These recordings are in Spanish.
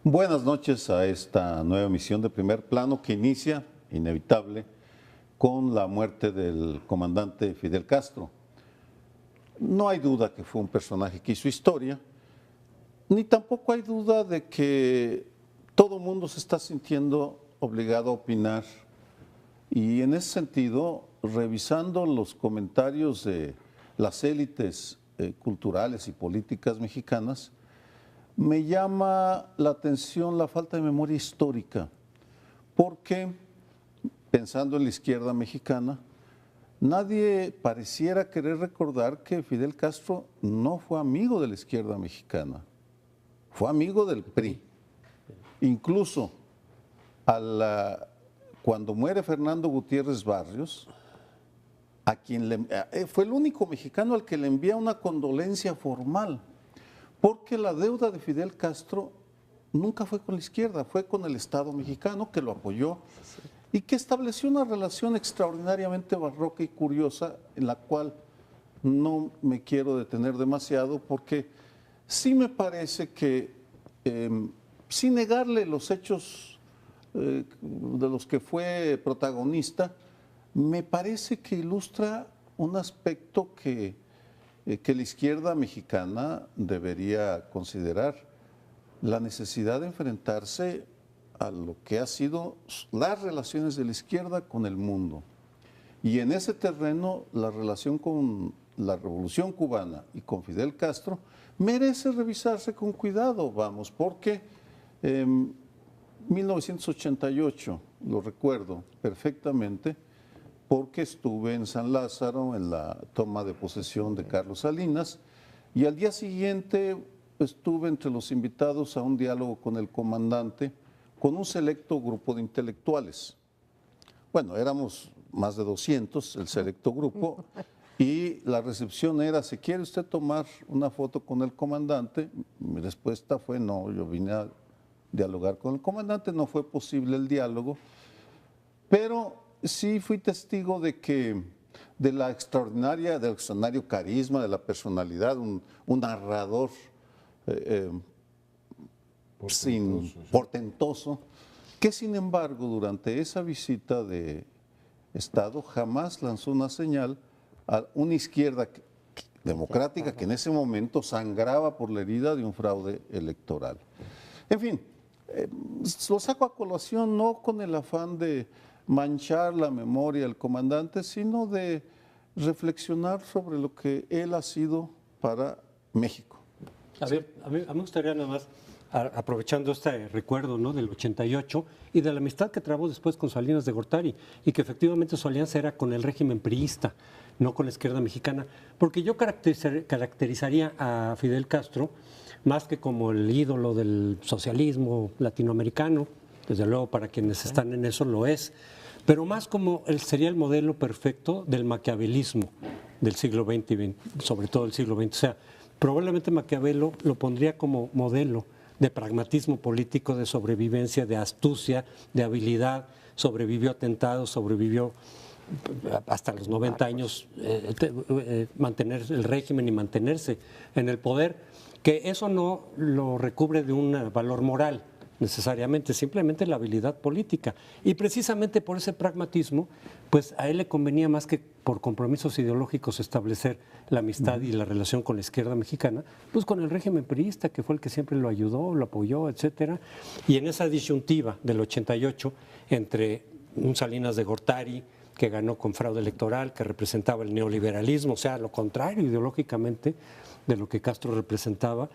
Buenas noches a esta nueva emisión de Primer Plano que inicia, inevitable, con la muerte del comandante Fidel Castro. No hay duda que fue un personaje que hizo historia, ni tampoco hay duda de que todo el mundo se está sintiendo obligado a opinar. Y en ese sentido, revisando los comentarios de las élites culturales y políticas mexicanas, me llama la atención la falta de memoria histórica, porque pensando en la izquierda mexicana, nadie pareciera querer recordar que Fidel Castro no fue amigo de la izquierda mexicana, fue amigo del PRI. Incluso cuando muere Fernando Gutiérrez Barrios, fue el único mexicano al que le envía una condolencia formal, porque la deuda de Fidel Castro nunca fue con la izquierda, fue con el Estado mexicano que lo apoyó y que estableció una relación extraordinariamente barroca y curiosa en la cual no me quiero detener demasiado porque sí me parece que, sin negarle los hechos de los que fue protagonista, me parece que ilustra un aspecto que la izquierda mexicana debería considerar, la necesidad de enfrentarse a lo que ha sido las relaciones de la izquierda con el mundo. Y en ese terreno, la relación con la Revolución Cubana y con Fidel Castro merece revisarse con cuidado, vamos, porque en 1988, lo recuerdo perfectamente, porque estuve en San Lázaro en la toma de posesión de Carlos Salinas y al día siguiente estuve entre los invitados a un diálogo con el comandante, con un selecto grupo de intelectuales. Bueno, éramos más de 200, el selecto grupo, y la recepción era, ¿se quiere usted tomar una foto con el comandante? Mi respuesta fue no, yo vine a dialogar con el comandante, no fue posible el diálogo, pero sí fui testigo del extraordinario carisma, de la personalidad, un narrador portentoso, que sin embargo durante esa visita de Estado jamás lanzó una señal a una izquierda democrática que en ese momento sangraba por la herida de un fraude electoral. En fin, lo saco a colación no con el afán de manchar la memoria del comandante, sino de reflexionar sobre lo que él ha sido para México. A mí me gustaría nada más, aprovechando este recuerdo, ¿no?, del 88 y de la amistad que trabó después con Salinas de Gortari y que efectivamente su alianza era con el régimen priista, no con la izquierda mexicana, porque yo caracterizaría a Fidel Castro más que como el ídolo del socialismo latinoamericano, desde luego para quienes están en eso lo es, pero más como sería el modelo perfecto del maquiavelismo del siglo XX y sobre todo del siglo XX. O sea, probablemente Maquiavelo lo pondría como modelo de pragmatismo político, de sobrevivencia, de astucia, de habilidad, sobrevivió atentados, sobrevivió hasta los 90 años, mantener el régimen y mantenerse en el poder, que eso no lo recubre de un valor moral necesariamente, simplemente la habilidad política. Y precisamente por ese pragmatismo, pues a él le convenía más que por compromisos ideológicos establecer la amistad y la relación con la izquierda mexicana, pues con el régimen priista, que fue el que siempre lo ayudó, lo apoyó, etcétera. Y en esa disyuntiva del 88, entre un Salinas de Gortari, que ganó con fraude electoral, que representaba el neoliberalismo, o sea, lo contrario ideológicamente de lo que Castro representaba.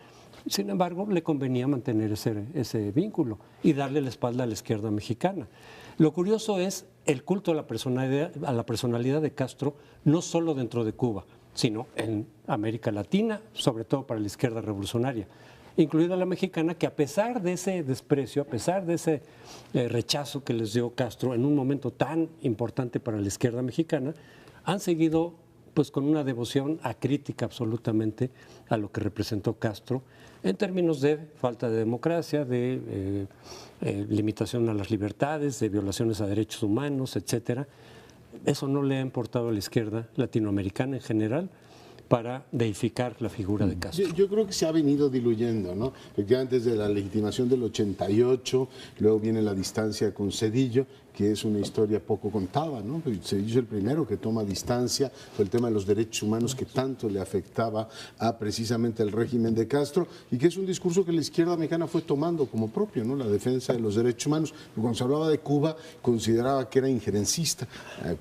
Sin embargo, le convenía mantener ese vínculo y darle la espalda a la izquierda mexicana. Lo curioso es el culto a la personalidad de Castro, no solo dentro de Cuba, sino en América Latina, sobre todo para la izquierda revolucionaria, incluida la mexicana, que a pesar de ese desprecio, a pesar de ese rechazo que les dio Castro en un momento tan importante para la izquierda mexicana, han seguido pues con una devoción acrítica absolutamente a lo que representó Castro en términos de falta de democracia, de limitación a las libertades, de violaciones a derechos humanos, etcétera. Eso no le ha importado a la izquierda latinoamericana en general, para deificar la figura de Castro. Yo creo que se ha venido diluyendo, ¿no? Efectivamente, desde la legitimación del 88, luego viene la distancia con Zedillo, que es una historia poco contada, ¿no? Zedillo es el primero que toma distancia por el tema de los derechos humanos que tanto le afectaba a precisamente el régimen de Castro, y que es un discurso que la izquierda mexicana fue tomando como propio, ¿no? La defensa de los derechos humanos. Cuando se hablaba de Cuba, consideraba que era injerencista,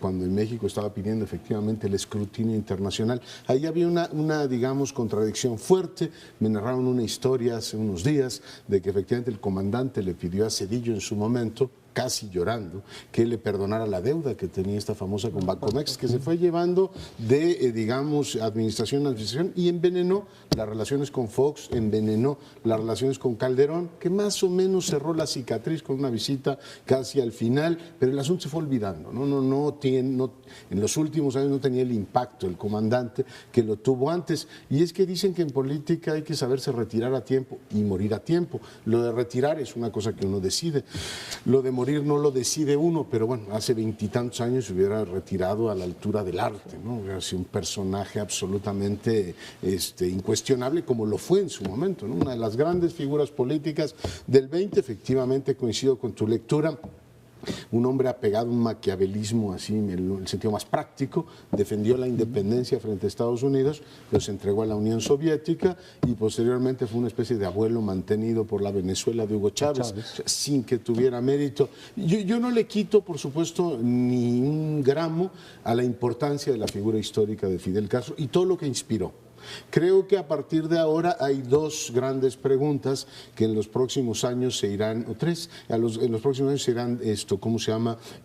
cuando en México estaba pidiendo efectivamente el escrutinio internacional. Ahí había una, digamos, contradicción fuerte. Me narraron una historia hace unos días de que efectivamente el comandante le pidió a Zedillo en su momento, casi llorando, que le perdonara la deuda que tenía esta famosa con Bancomex, que se fue llevando de, digamos, administración a administración, y envenenó las relaciones con Fox, envenenó las relaciones con Calderón, que más o menos cerró la cicatriz con una visita casi al final, pero el asunto se fue olvidando, en los últimos años no tenía el impacto el comandante que lo tuvo antes, y es que dicen que en política hay que saberse retirar a tiempo y morir a tiempo. Lo de retirar es una cosa que uno decide, lo de morir no lo decide uno, pero bueno, hace 20 y tantos años se hubiera retirado a la altura del arte, ¿no? Hubiera sido un personaje absolutamente incuestionable, como lo fue en su momento, ¿no? Una de las grandes figuras políticas del 20, efectivamente coincido con tu lectura. Un hombre apegado a un maquiavelismo así, en el sentido más práctico, defendió la independencia frente a Estados Unidos, los entregó a la Unión Soviética y posteriormente fue una especie de abuelo mantenido por la Venezuela de Hugo Chávez, sin que tuviera mérito. Yo no le quito, por supuesto, ni un gramo a la importancia de la figura histórica de Fidel Castro y todo lo que inspiró. Creo que a partir de ahora hay dos grandes preguntas que en los próximos años se irán, o tres, en los próximos años se irán,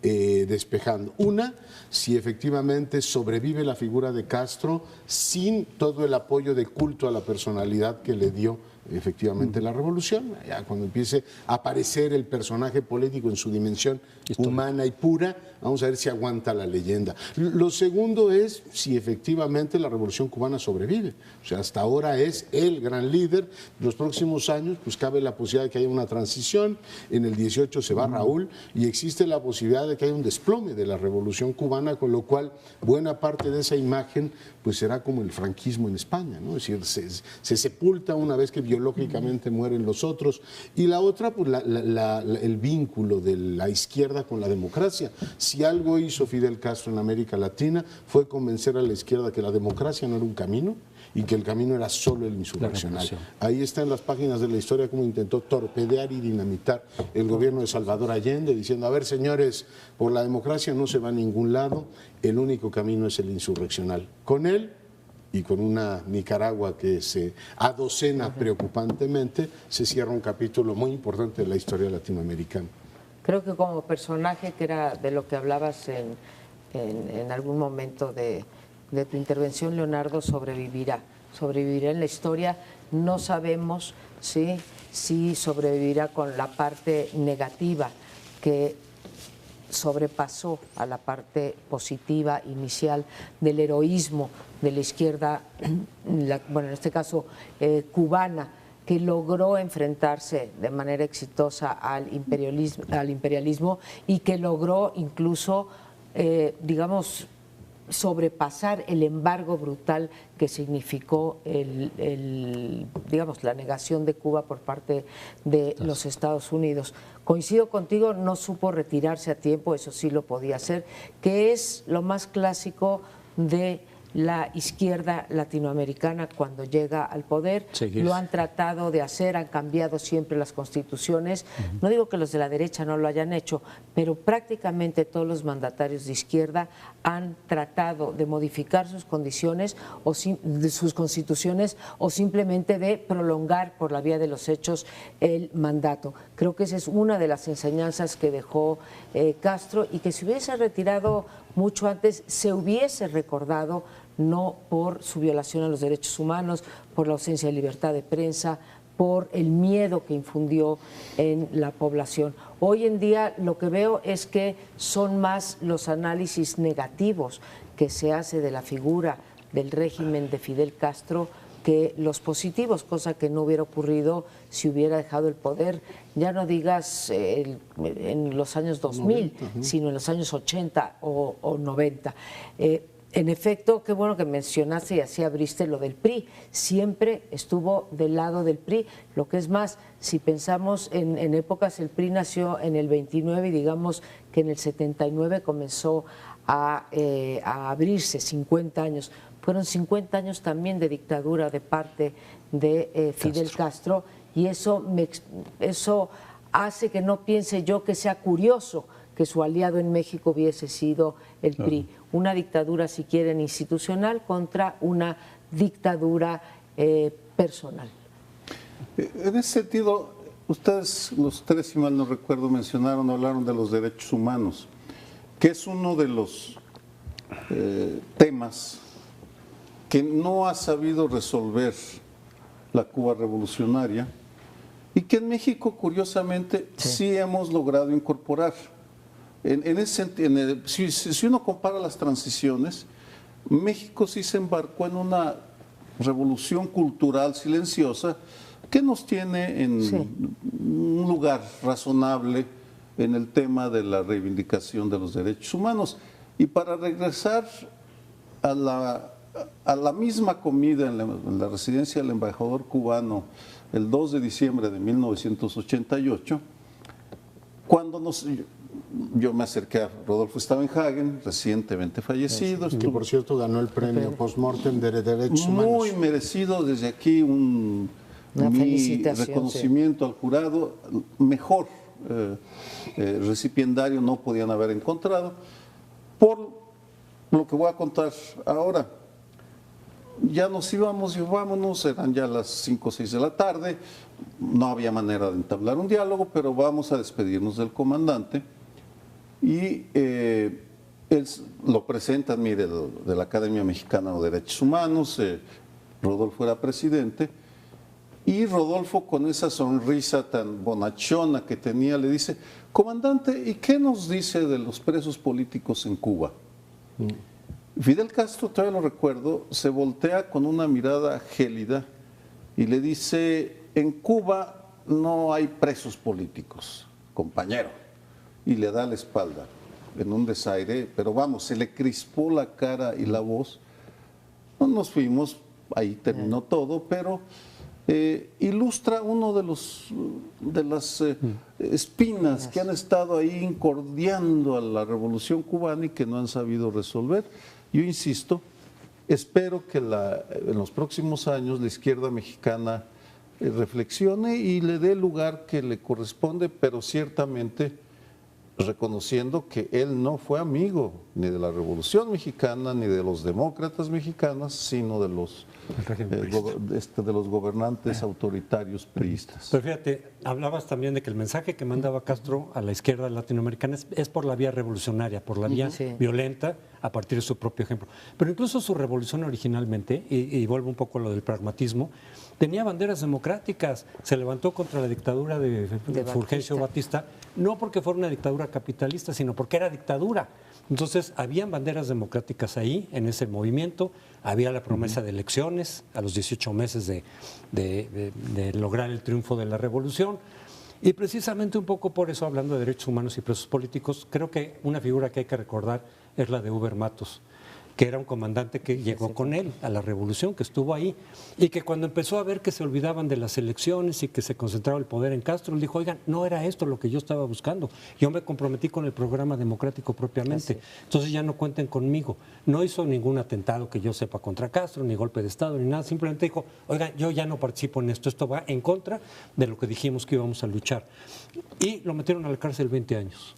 despejando. Una, si efectivamente sobrevive la figura de Castro sin todo el apoyo de culto a la personalidad que le dio efectivamente la revolución, ya cuando empiece a aparecer el personaje político en su dimensión humana y pura, vamos a ver si aguanta la leyenda. Lo segundo es si efectivamente la revolución cubana sobrevive, o sea, hasta ahora es el gran líder. Los próximos años pues cabe la posibilidad de que haya una transición, en el 18 se va Raúl y existe la posibilidad de que haya un desplome de la revolución cubana, con lo cual buena parte de esa imagen pues será como el franquismo en España, ¿no? Es decir, se sepulta una vez que biológicamente mueren los otros. Y la otra, pues el vínculo de la izquierda con la democracia. Si algo hizo Fidel Castro en América Latina fue convencer a la izquierda que la democracia no era un camino y que el camino era solo el insurreccional. Ahí está en las páginas de la historia cómo intentó torpedear y dinamitar el gobierno de Salvador Allende, diciendo, a ver señores, por la democracia no se va a ningún lado, el único camino es el insurreccional. Con él y con una Nicaragua que se adocena preocupantemente, se cierra un capítulo muy importante de la historia latinoamericana. Creo que como personaje, que era de lo que hablabas en algún momento de tu intervención, Leonardo, sobrevivirá en la historia. No sabemos si sobrevivirá con la parte negativa que sobrepasó a la parte positiva inicial del heroísmo de la izquierda, bueno, en este caso cubana, que logró enfrentarse de manera exitosa al imperialismo y que logró incluso, digamos, sobrepasar el embargo brutal que significó digamos, la negación de Cuba por parte de los Estados Unidos. Coincido contigo, no supo retirarse a tiempo, eso sí lo podía hacer, que es lo más clásico de la izquierda latinoamericana cuando llega al poder. Lo han tratado de hacer, han cambiado siempre las constituciones. No digo que los de la derecha no lo hayan hecho, pero prácticamente todos los mandatarios de izquierda han tratado de modificar sus condiciones de sus constituciones o simplemente de prolongar por la vía de los hechos el mandato. Creo que esa es una de las enseñanzas que dejó Castro, y que si hubiese retirado mucho antes se hubiese recordado, no por su violación a los derechos humanos, por la ausencia de libertad de prensa, por el miedo que infundió en la población. Hoy en día lo que veo es que son más los análisis negativos que se hace de la figura del régimen de Fidel Castro que los positivos, cosa que no hubiera ocurrido si hubiera dejado el poder, ya no digas en los años 2000, sino en los años 80 o 90. En efecto, qué bueno que mencionaste y así abriste lo del PRI. Siempre estuvo del lado del PRI. Lo que es más, si pensamos en épocas, el PRI nació en el 29 y digamos que en el 79 comenzó a abrirse, 50 años. Fueron 50 años también de dictadura de parte de Fidel Castro, y eso hace que no piense yo que sea curioso que su aliado en México hubiese sido el PRI. Una dictadura, si quieren, institucional contra una dictadura personal. En ese sentido, ustedes, los tres, si mal no recuerdo, hablaron de los derechos humanos, que es uno de los temas que no ha sabido resolver la Cuba revolucionaria y que en México, curiosamente, sí hemos logrado incorporar. En ese sentido, si uno compara las transiciones, México sí se embarcó en una revolución cultural silenciosa que nos tiene en un lugar razonable en el tema de la reivindicación de los derechos humanos. Y para regresar a la misma comida en la residencia del embajador cubano el 2 de diciembre de 1988, cuando yo me acerqué a Rodolfo Stauenhagen, recientemente fallecido. Que por cierto ganó el premio post-mortem de Derechos Humanos. Muy merecido, desde aquí mi reconocimiento al jurado, mejor recipiendario no podían haber encontrado, por lo que voy a contar ahora. Ya nos íbamos y vámonos, eran ya las 5 o 6 de la tarde, no había manera de entablar un diálogo, pero vamos a despedirnos del comandante. Y él lo presentan, mire, de la Academia Mexicana de Derechos Humanos, Rodolfo era presidente, y Rodolfo, con esa sonrisa tan bonachona que tenía, le dice: comandante, ¿y qué nos dice de los presos políticos en Cuba? Fidel Castro, todavía lo recuerdo, se voltea con una mirada gélida y le dice: en Cuba no hay presos políticos, compañero. Y le da la espalda en un desaire, pero vamos, se le crispó la cara y la voz. No nos fuimos, ahí terminó todo, pero ilustra uno de las espinas que han estado ahí incordiando a la revolución cubana y que no han sabido resolver. Yo insisto, espero que en los próximos años la izquierda mexicana reflexione y le dé el lugar que le corresponde, pero ciertamente reconociendo que él no fue amigo ni de la Revolución Mexicana ni de los demócratas mexicanos, sino de los gobernantes autoritarios priistas. Pero fíjate, hablabas también de que el mensaje que mandaba Castro a la izquierda latinoamericana es por la vía revolucionaria, por la vía violenta, a partir de su propio ejemplo. Pero incluso su revolución originalmente, y vuelvo un poco a lo del pragmatismo, tenía banderas democráticas, se levantó contra la dictadura de Fulgencio Batista, no porque fuera una dictadura capitalista, sino porque era dictadura. Entonces, habían banderas democráticas ahí, en ese movimiento, había la promesa de elecciones a los 18 meses de lograr el triunfo de la revolución. Y precisamente un poco por eso, hablando de derechos humanos y presos políticos, creo que una figura que hay que recordar es la de Huber Matos, que era un comandante que llegó con él a la revolución, que estuvo ahí, y que cuando empezó a ver que se olvidaban de las elecciones y que se concentraba el poder en Castro, él dijo: oigan, no era esto lo que yo estaba buscando, yo me comprometí con el programa democrático propiamente, entonces ya no cuenten conmigo. No hizo ningún atentado que yo sepa contra Castro, ni golpe de Estado, ni nada, simplemente dijo: oigan, yo ya no participo en esto va en contra de lo que dijimos que íbamos a luchar. Y lo metieron a la cárcel 20 años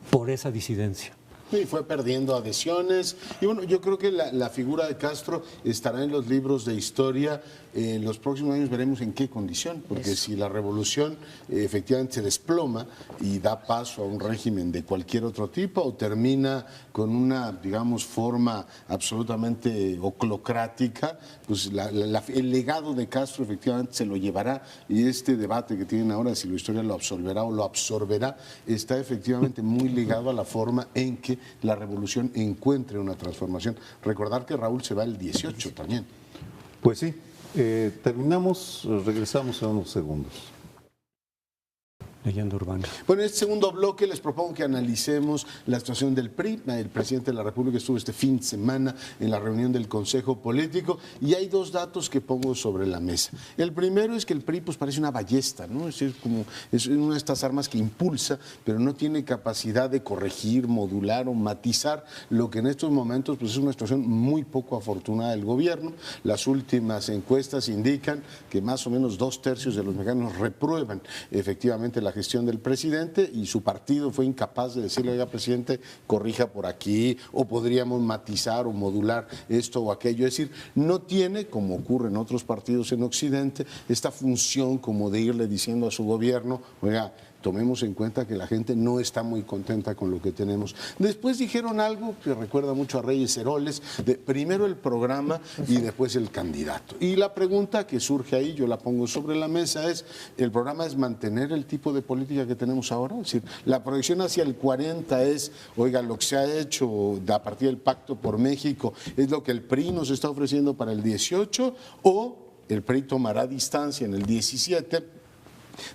por esa disidencia. Y fue perdiendo adhesiones. Y bueno, yo creo que la figura de Castro estará en los libros de historia. En los próximos años veremos en qué condición, porque si la revolución efectivamente se desploma y da paso a un régimen de cualquier otro tipo, o termina con una, digamos, forma absolutamente oclocrática, pues el legado de Castro efectivamente se lo llevará, y este debate que tienen ahora, si la historia lo absolverá o lo absorberá, está efectivamente muy ligado a la forma en que la revolución encuentre una transformación. Recordar que Raúl se va el 18 también. Pues sí, terminamos, regresamos en unos segundos. Leyenda urbana. Bueno, en este segundo bloque les propongo que analicemos la situación del PRI. El presidente de la República estuvo este fin de semana en la reunión del Consejo Político y hay dos datos que pongo sobre la mesa. El primero es que el PRI pues parece una ballesta, ¿no? Es decir, como es una de estas armas que impulsa, pero no tiene capacidad de corregir, modular o matizar lo que en estos momentos pues es una situación muy poco afortunada del gobierno. Las últimas encuestas indican que más o menos 2/3 de los mexicanos reprueban efectivamente la gestión del presidente y su partido fue incapaz de decirle, oiga, presidente, corrija por aquí o podríamos matizar o modular esto o aquello. Es decir, no tiene, como ocurre en otros partidos en Occidente, esta función como de irle diciendo a su gobierno, oiga, tomemos en cuenta que la gente no está muy contenta con lo que tenemos. Después dijeron algo que recuerda mucho a Reyes Heroles, de primero el programa y después el candidato. Y la pregunta que surge ahí, yo la pongo sobre la mesa, es, ¿el programa es mantener el tipo de política que tenemos ahora? Es decir, la proyección hacia el 40 es, oiga, lo que se ha hecho a partir del Pacto por México, ¿es lo que el PRI nos está ofreciendo para el 18 o el PRI tomará distancia en el 17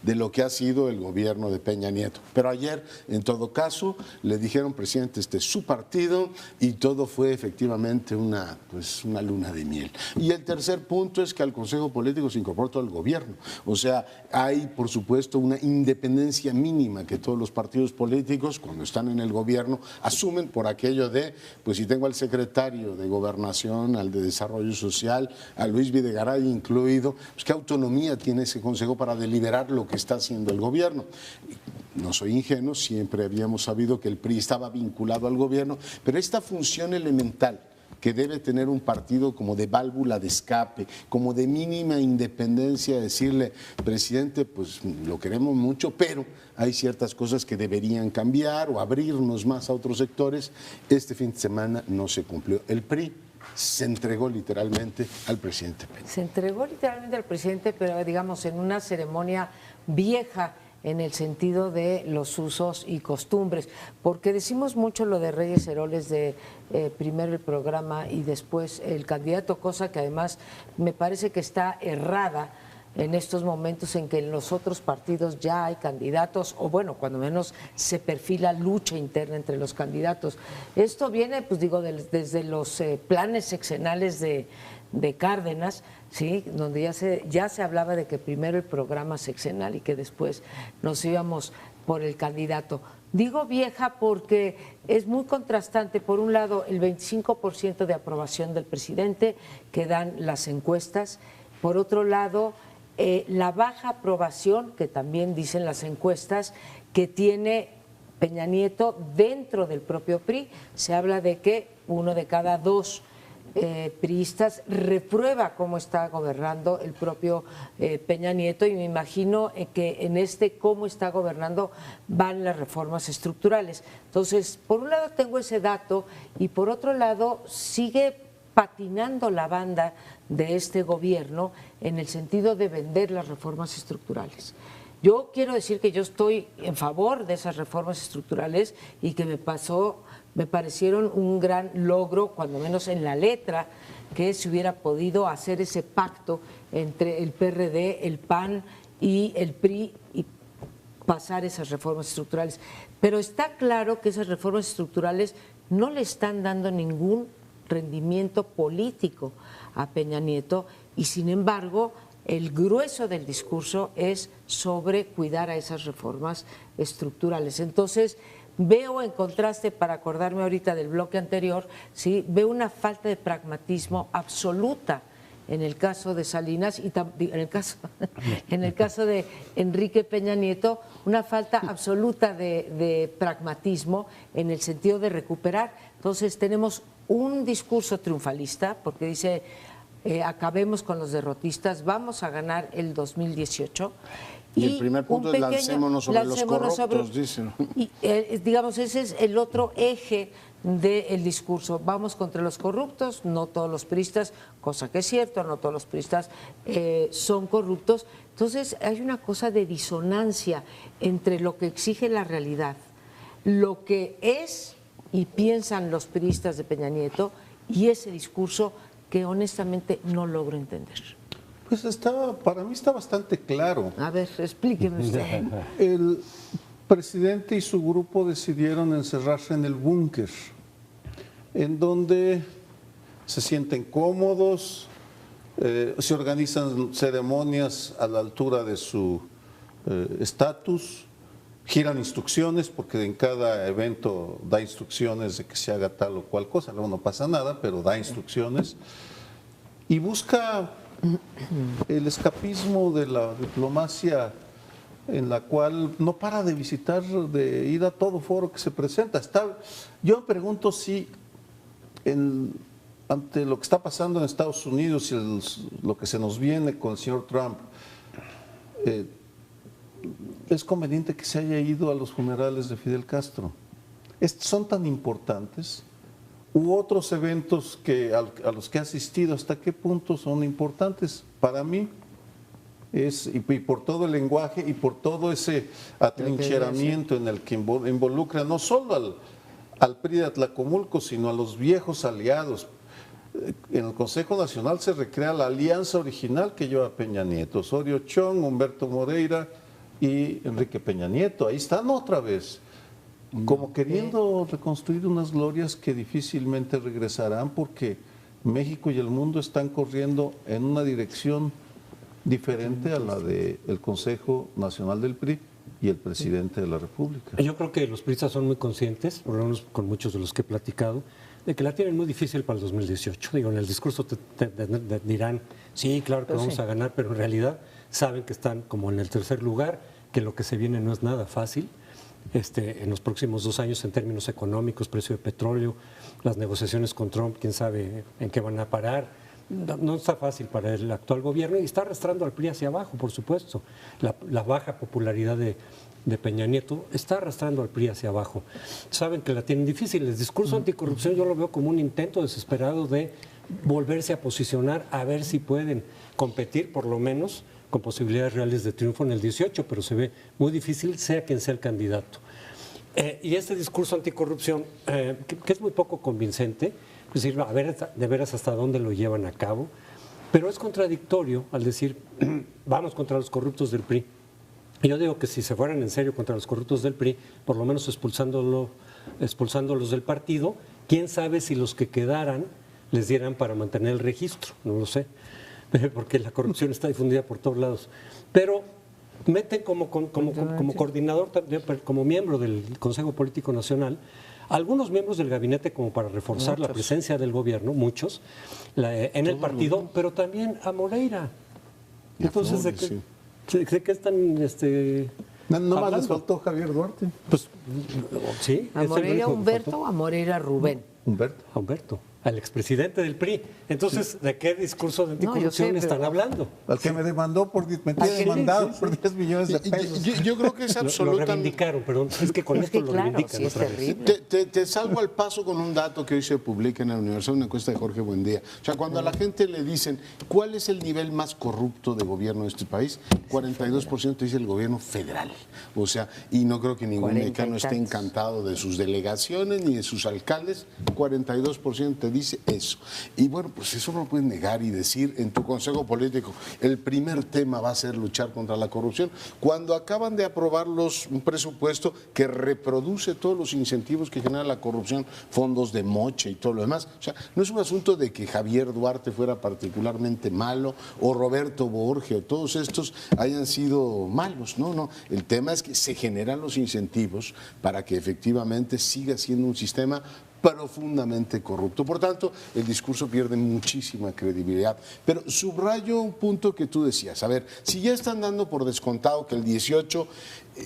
de lo que ha sido el gobierno de Peña Nieto? Pero ayer, en todo caso, le dijeron, presidente, este es su partido y todo fue efectivamente una luna de miel. Y el tercer punto es que al Consejo Político se incorporó todo el gobierno. O sea, hay, por supuesto, una independencia mínima que todos los partidos políticos, cuando están en el gobierno, asumen por aquello de, pues si tengo al secretario de Gobernación, al de Desarrollo Social, a Luis Videgaray incluido, pues qué autonomía tiene ese Consejo para deliberar lo que está haciendo el gobierno. No soy ingenuo, siempre habíamos sabido que el PRI estaba vinculado al gobierno, pero esta función elemental que debe tener un partido como de válvula de escape, como de mínima independencia, decirle, presidente, pues lo queremos mucho, pero hay ciertas cosas que deberían cambiar o abrirnos más a otros sectores, este fin de semana no se cumplió. El PRI se entregó literalmente al presidente Peña. Se entregó literalmente al presidente, pero digamos en una ceremonia vieja en el sentido de los usos y costumbres, porque decimos mucho lo de Reyes Heroles de primero el programa y después el candidato, cosa que además me parece que está errada en estos momentos en que en los otros partidos ya hay candidatos, o bueno, cuando menos se perfila lucha interna entre los candidatos. Esto viene, pues digo, desde los planes sexenales de Cárdenas, ¿sí? Donde ya se hablaba de que primero el programa sexenal y que después nos íbamos por el candidato. Digo vieja porque es muy contrastante, por un lado, el 25% de aprobación del presidente que dan las encuestas, por otro lado, la baja aprobación, que también dicen las encuestas, que tiene Peña Nieto dentro del propio PRI. Se habla de que 1 de cada 2 priistas reprueba cómo está gobernando el propio Peña Nieto, y me imagino que en cómo está gobernando van las reformas estructurales. Entonces, por un lado tengo ese dato y por otro lado sigue patinando la banda de este gobierno en el sentido de vender las reformas estructurales. Yo quiero decir que yo estoy en favor de esas reformas estructurales y que me parecieron un gran logro, cuando menos en la letra, que se hubiera podido hacer ese pacto entre el PRD, el PAN y el PRI y pasar esas reformas estructurales. Pero está claro que esas reformas estructurales no le están dando ningún rendimiento político a Peña Nieto y, sin embargo, el grueso del discurso es sobre cuidar a esas reformas estructurales. Entonces, veo en contraste, para acordarme ahorita del bloque anterior, ¿sí? Veo una falta de pragmatismo absoluta en el caso de Salinas y en el caso de Enrique Peña Nieto, una falta absoluta de pragmatismo en el sentido de recuperar. Entonces, tenemos un discurso triunfalista, porque dice, acabemos con los derrotistas, vamos a ganar el 2018. Y el primer punto es lancémonos sobre los corruptos, dicen. Y, digamos, ese es el otro eje del discurso. Vamos contra los corruptos, no todos los priistas, cosa que es cierto, no todos los priistas son corruptos. Entonces hay una cosa de disonancia entre lo que exige la realidad, lo que es y piensan los priistas de Peña Nieto y ese discurso que honestamente no logro entender. Pues para mí está bastante claro. A ver, explíqueme usted. El presidente y su grupo decidieron encerrarse en el búnker, en donde se sienten cómodos, se organizan ceremonias a la altura de su estatus, giran instrucciones, porque en cada evento da instrucciones de que se haga tal o cual cosa, luego no pasa nada, pero da instrucciones, y busca el escapismo de la diplomacia, en la cual no para de visitar, de ir a todo foro que se presenta. Yo me pregunto si ante lo que está pasando en Estados Unidos y lo que se nos viene con el señor Trump, es conveniente que se haya ido a los funerales de Fidel Castro. Son tan importantes. U otros eventos a los que ha asistido, ¿hasta qué punto son importantes? Para mí, y por todo el lenguaje y por todo ese atrincheramiento en el que involucra no solo al PRI de Atlacomulco, sino a los viejos aliados. En el Consejo Nacional se recrea la alianza original que lleva Peña Nieto, Osorio Chong, Humberto Moreira y Enrique Peña Nieto. Ahí están otra vez, como queriendo reconstruir unas glorias que difícilmente regresarán, porque México y el mundo están corriendo en una dirección diferente a la del Consejo Nacional del PRI y el presidente de la República. Yo creo que los priistas son muy conscientes, por lo menos con muchos de los que he platicado, de que la tienen muy difícil para el 2018. Digo, en el discurso te dirán, sí, claro que vamos a ganar, pero en realidad saben que están como en el tercer lugar, que lo que se viene no es nada fácil. En los próximos 2 años, en términos económicos, precio de petróleo, las negociaciones con Trump, quién sabe en qué van a parar. No está fácil para el actual gobierno y está arrastrando al PRI hacia abajo, por supuesto. La baja popularidad de Peña Nieto está arrastrando al PRI hacia abajo. Saben que la tienen difícil. El discurso anticorrupción yo lo veo como un intento desesperado de volverse a posicionar, a ver si pueden competir, por lo menos, con posibilidades reales de triunfo en el 18, pero se ve muy difícil, sea quien sea el candidato. Y este discurso anticorrupción, que es muy poco convincente, es decir, a ver de veras hasta dónde lo llevan a cabo, pero es contradictorio al decir, vamos contra los corruptos del PRI. Yo digo que si se fueran en serio contra los corruptos del PRI, por lo menos expulsándolos del partido, quién sabe si los que quedaran les dieran para mantener el registro, no lo sé, porque la corrupción está difundida por todos lados. Pero meten como coordinador, como miembro del Consejo Político Nacional, algunos miembros del gabinete como para reforzar la presencia del gobierno, muchos, en el partido, pero también a Moreira. Entonces, ¿de qué están no más les faltó Javier Duarte. Pues, sí. ¿A Moreira Humberto o a Moreira Rubén? A Humberto, al expresidente del PRI. Entonces, ¿de qué discurso de anticorrupción están hablando? Al que me demandó me tiene demandado por 10 millones de pesos. Yo creo que es absolutamente... Lo reivindicaron, perdón. Es que con esto lo reivindican. Sí, es terrible. Te salgo al paso con un dato que hoy se publica en la Universidad, una encuesta de Jorge Buendía. O sea, cuando a la gente le dicen, ¿cuál es el nivel más corrupto de gobierno de este país? 42% dice el gobierno federal. O sea, y no creo que ningún mexicano esté encantado de sus delegaciones ni de sus alcaldes. 42% te dice eso. Y bueno, pues eso no lo puedes negar y decir en tu consejo político, el primer tema va a ser luchar contra la corrupción, cuando acaban de aprobar un presupuesto que reproduce todos los incentivos que genera la corrupción, fondos de moche y todo lo demás. O sea, no es un asunto de que Javier Duarte fuera particularmente malo o Roberto Borge o todos estos hayan sido malos. No. El tema es que se generan los incentivos para que efectivamente siga siendo un sistema profundamente corrupto. Por tanto, el discurso pierde muchísima credibilidad. Pero subrayo un punto que tú decías. A ver, si ya están dando por descontado que el 18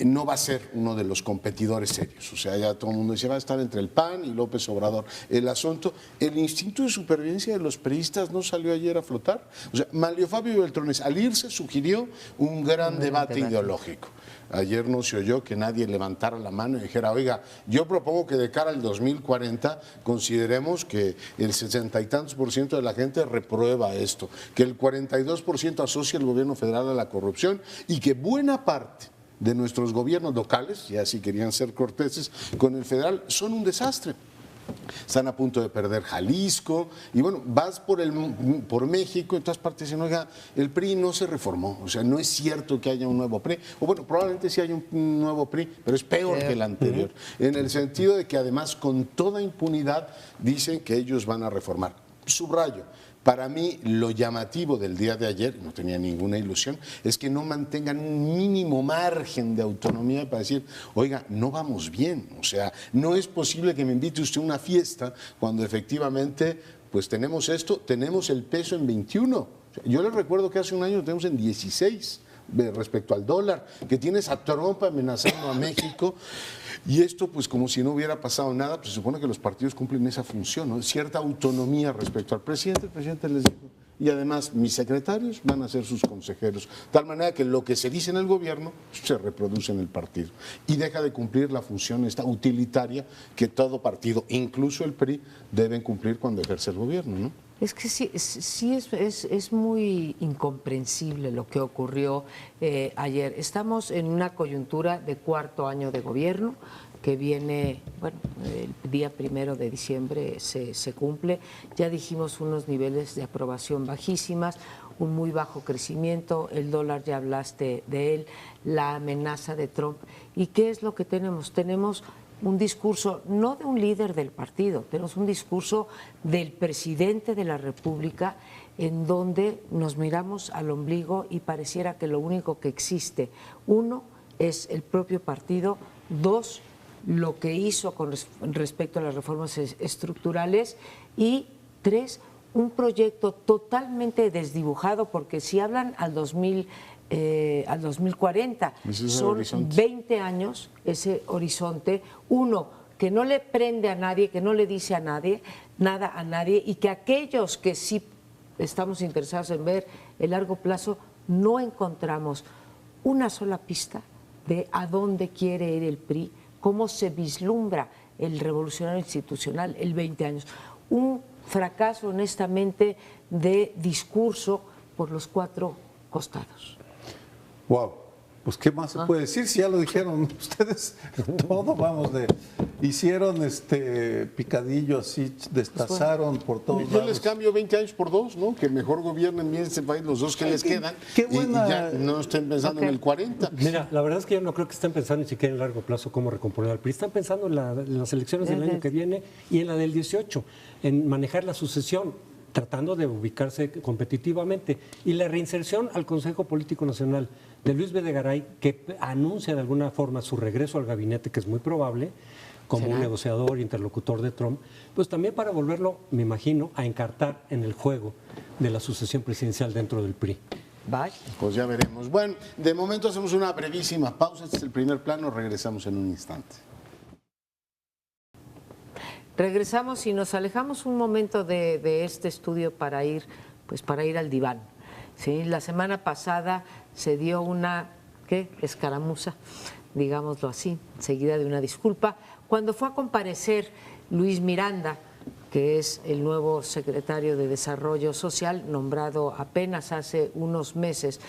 no va a ser uno de los competidores serios, o sea, ya todo el mundo dice, va a estar entre el PAN y López Obrador. El asunto, el instinto de supervivencia de los priistas no salió ayer a flotar. O sea, Manlio Fabio Beltrones, al irse, sugirió un gran debate ideológico. Ayer no se oyó que nadie levantara la mano y dijera, oiga, yo propongo que de cara al 2040 consideremos que el 60 y tantos % de la gente reprueba esto, que el 42% asocia el gobierno federal a la corrupción y que buena parte de nuestros gobiernos locales, ya si querían ser corteses, con el federal son un desastre. Están a punto de perder Jalisco. Y bueno, vas por México, en todas partes dicen, oiga, el PRI no se reformó. O sea, no es cierto que haya un nuevo PRI. O bueno, probablemente sí haya un nuevo PRI, pero es peor que el anterior. En el sentido de que además con toda impunidad dicen que ellos van a reformar. Subrayo. Para mí, lo llamativo del día de ayer, no tenía ninguna ilusión, es que no mantengan un mínimo margen de autonomía para decir, oiga, no vamos bien. O sea, no es posible que me invite usted a una fiesta cuando efectivamente, pues tenemos esto, tenemos el peso en 21. O sea, yo les recuerdo que hace un año lo tenemos en 16 respecto al dólar, que tienes a Trump amenazando a México. Y esto, pues como si no hubiera pasado nada, pues se supone que los partidos cumplen esa función, ¿no? Cierta autonomía respecto al presidente. El presidente les dijo, y además mis secretarios van a ser sus consejeros. De tal manera que lo que se dice en el gobierno se reproduce en el partido. Y deja de cumplir la función esta utilitaria que todo partido, incluso el PRI, deben cumplir cuando ejerce el gobierno, ¿no? Es que sí es muy incomprensible lo que ocurrió ayer. Estamos en una coyuntura de cuarto año de gobierno que viene, bueno, el día 1 de diciembre se cumple. Ya dijimos unos niveles de aprobación bajísimas, un muy bajo crecimiento, el dólar ya hablaste de él, la amenaza de Trump. ¿Y qué es lo que tenemos? Tenemos un discurso no de un líder del partido, pero es un discurso del presidente de la República en donde nos miramos al ombligo y pareciera que lo único que existe, uno, es el propio partido, dos, lo que hizo con respecto a las reformas estructurales y tres, un proyecto totalmente desdibujado, porque si hablan al 2040, son 20 años ese horizonte, uno que no le prende a nadie, que no le dice a nadie, nada a nadie, y que aquellos que sí estamos interesados en ver el largo plazo, no encontramos una sola pista de a dónde quiere ir el PRI, cómo se vislumbra el revolucionario institucional, el 20 años. Un fracaso, honestamente, de discurso por los cuatro costados. Wow, pues qué más se puede decir si ya lo dijeron ustedes todo, vamos, hicieron picadillo así, destazaron por todos lados. Yo les cambio 20 años por 2, ¿no? Que mejor gobiernen bien este país los 2 que les quedan. Qué buena, y ya no estén pensando en el 40. Mira, la verdad es que yo no creo que estén pensando ni siquiera en largo plazo cómo recomponer al PRI. Están pensando en las elecciones del año que viene y en la del 18, en manejar la sucesión, tratando de ubicarse competitivamente. Y la reinserción al Consejo Político Nacional de Luis Videgaray, que anuncia de alguna forma su regreso al gabinete, que es muy probable, como un negociador, interlocutor de Trump, pues también para volverlo, me imagino, a encartar en el juego de la sucesión presidencial dentro del PRI. Bye. Pues ya veremos. Bueno, de momento hacemos una brevísima pausa. Este es el primer plano. Regresamos en un instante. Regresamos y nos alejamos un momento de este estudio para ir al diván. ¿Sí? La semana pasada se dio una escaramuza, digámoslo así, seguida de una disculpa, cuando fue a comparecer Luis Miranda, que es el nuevo secretario de Desarrollo Social, nombrado apenas hace unos meses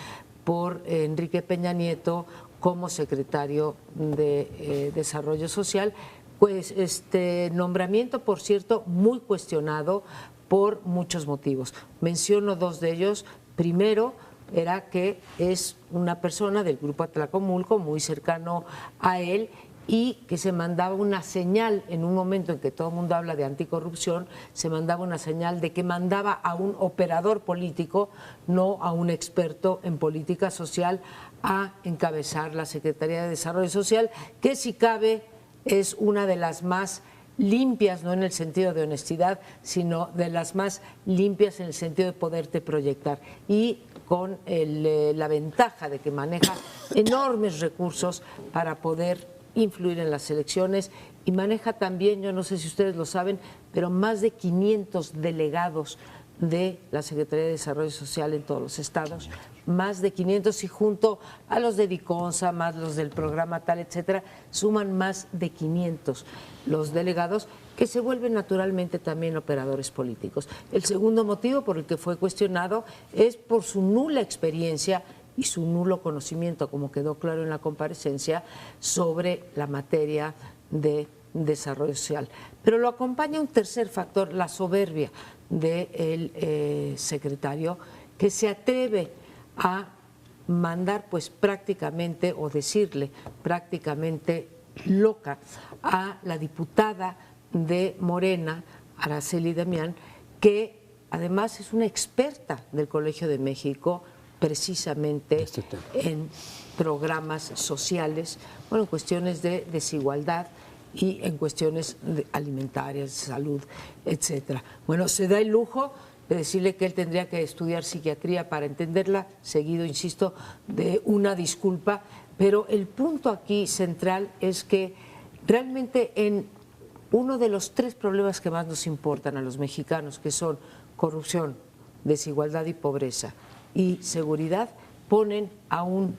por Enrique Peña Nieto como secretario de Desarrollo Social. Pues este nombramiento, por cierto, muy cuestionado por muchos motivos. Menciono dos de ellos. Primero, era que es una persona del Grupo Atlacomulco, muy cercano a él, y que se mandaba una señal en un momento en que todo el mundo habla de anticorrupción, se mandaba una señal de que mandaba a un operador político, no a un experto en política social, a encabezar la Secretaría de Desarrollo Social, que si cabe es una de las más limpias, no en el sentido de honestidad, sino de las más limpias en el sentido de poderte proyectar. Y con la ventaja de que maneja enormes recursos para poder influir en las elecciones y maneja también, yo no sé si ustedes lo saben, pero más de 500 delegados de la Secretaría de Desarrollo Social en todos los estados, más de 500, y junto a los de Diconsa, más los del programa tal, etcétera, suman más de 500 los delegados que se vuelven naturalmente también operadores políticos. El segundo motivo por el que fue cuestionado es por su nula experiencia y su nulo conocimiento, como quedó claro en la comparecencia, sobre la materia de desarrollo social. Pero lo acompaña un tercer factor, la soberbia del secretario, que se atreve a mandar pues prácticamente, o decirle prácticamente loca a la diputada de Morena, Araceli Damián, que además es una experta del Colegio de México precisamente en programas sociales, bueno, en cuestiones de desigualdad y en cuestiones alimentarias, de salud, etcétera. Bueno, se da el lujo de decirle que él tendría que estudiar psiquiatría para entenderla, seguido, insisto, de una disculpa, pero el punto aquí central es que realmente en uno de los tres problemas que más nos importan a los mexicanos, que son corrupción, desigualdad y pobreza, y seguridad, ponen a un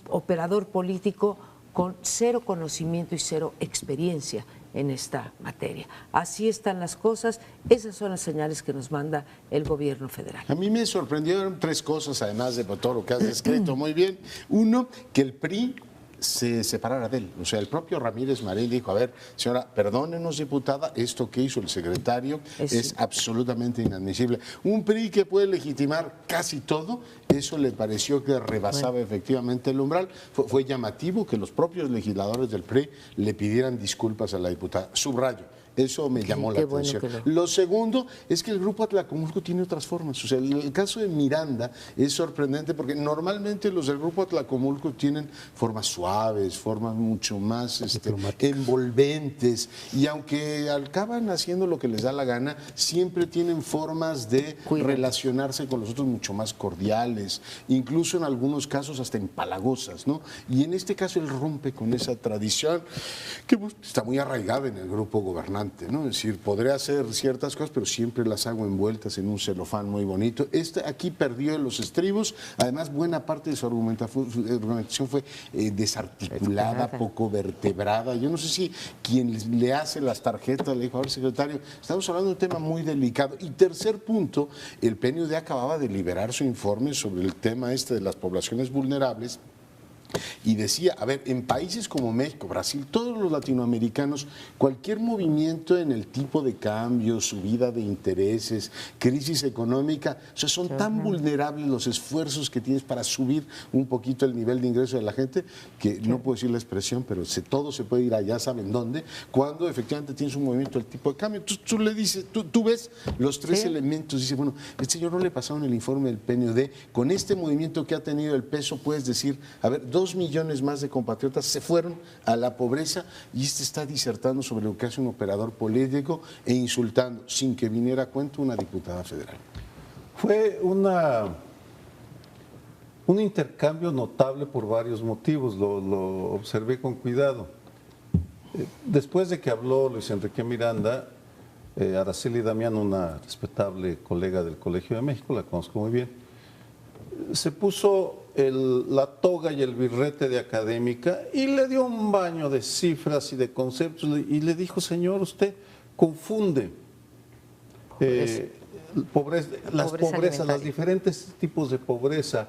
operador político con cero conocimiento y cero experiencia en esta materia. Así están las cosas, esas son las señales que nos manda el gobierno federal. A mí me sorprendieron tres cosas, además de todo lo que has descrito muy bien. Uno, que el PRI se separara de él. O sea, el propio Ramírez Marín dijo, a ver, señora, perdónenos, diputada, esto que hizo el secretario es absolutamente inadmisible. Un PRI que puede legitimar casi todo, eso le pareció que rebasaba efectivamente el umbral. Fue llamativo que los propios legisladores del PRI le pidieran disculpas a la diputada. Subrayo. Eso me llamó la atención. Lo segundo es que el Grupo Atlacomulco tiene otras formas. O sea, el caso de Miranda es sorprendente porque normalmente los del Grupo Atlacomulco tienen formas suaves, formas mucho más envolventes, y aunque acaban haciendo lo que les da la gana, siempre tienen formas de relacionarse con los otros mucho más cordiales, incluso en algunos casos hasta empalagosas, ¿no? Y en este caso él rompe con esa tradición que está muy arraigada en el grupo gobernante, ¿no? Es decir, podré hacer ciertas cosas, pero siempre las hago envueltas en un celofán muy bonito. Aquí perdió los estribos, además buena parte de su argumentación fue desarticulada, poco vertebrada. Yo no sé si quien le hace las tarjetas le dijo, a ver, secretario, estamos hablando de un tema muy delicado. Y tercer punto, el PNUD acababa de liberar su informe sobre el tema de las poblaciones vulnerables. Y decía, a ver, en países como México, Brasil, todos los latinoamericanos, cualquier movimiento en el tipo de cambio, subida de intereses, crisis económica, o sea, son tan vulnerables los esfuerzos que tienes para subir un poquito el nivel de ingreso de la gente, que no puedo decir la expresión, pero todo se puede ir allá, ¿saben dónde? Cuando efectivamente tienes un movimiento del tipo de cambio. Tú le dices, tú ves los tres elementos, dices, bueno, este señor no le pasaron el informe del PNUD, con este movimiento que ha tenido el peso, puedes decir, a ver, 2 millones más de compatriotas se fueron a la pobreza, y está disertando sobre lo que hace un operador político e insultando, sin que viniera a cuento, una diputada federal. Fue un intercambio notable por varios motivos, lo observé con cuidado. Después de que habló Luis Enrique Miranda, Araceli Damián, una respetable colega del Colegio de México, la conozco muy bien, se puso la toga y el birrete de académica y le dio un baño de cifras y de conceptos y le dijo, señor, usted confunde las pobrezas, los diferentes tipos de pobreza.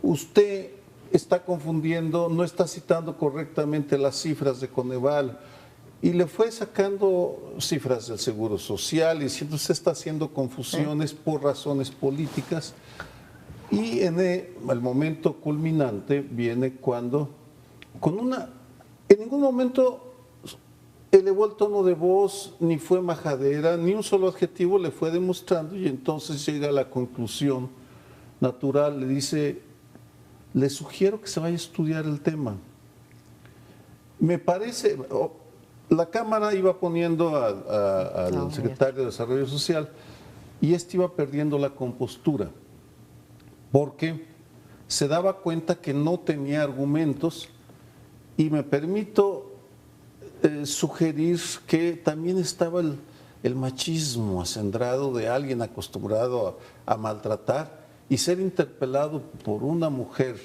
Usted está confundiendo, no está citando correctamente las cifras de Coneval. Y le fue sacando cifras del Seguro Social y diciendo, usted está haciendo confusiones por razones políticas. Y en el momento culminante viene cuando, en ningún momento elevó el tono de voz, ni fue majadera, ni un solo adjetivo le fue demostrando, y entonces llega a la conclusión natural, le dice, le sugiero que se vaya a estudiar el tema. Me parece, la Cámara iba poniendo al secretario de Desarrollo Social y iba perdiendo la compostura, porque se daba cuenta que no tenía argumentos, y me permito sugerir que también estaba el machismo acendrado de alguien acostumbrado a maltratar y ser interpelado por una mujer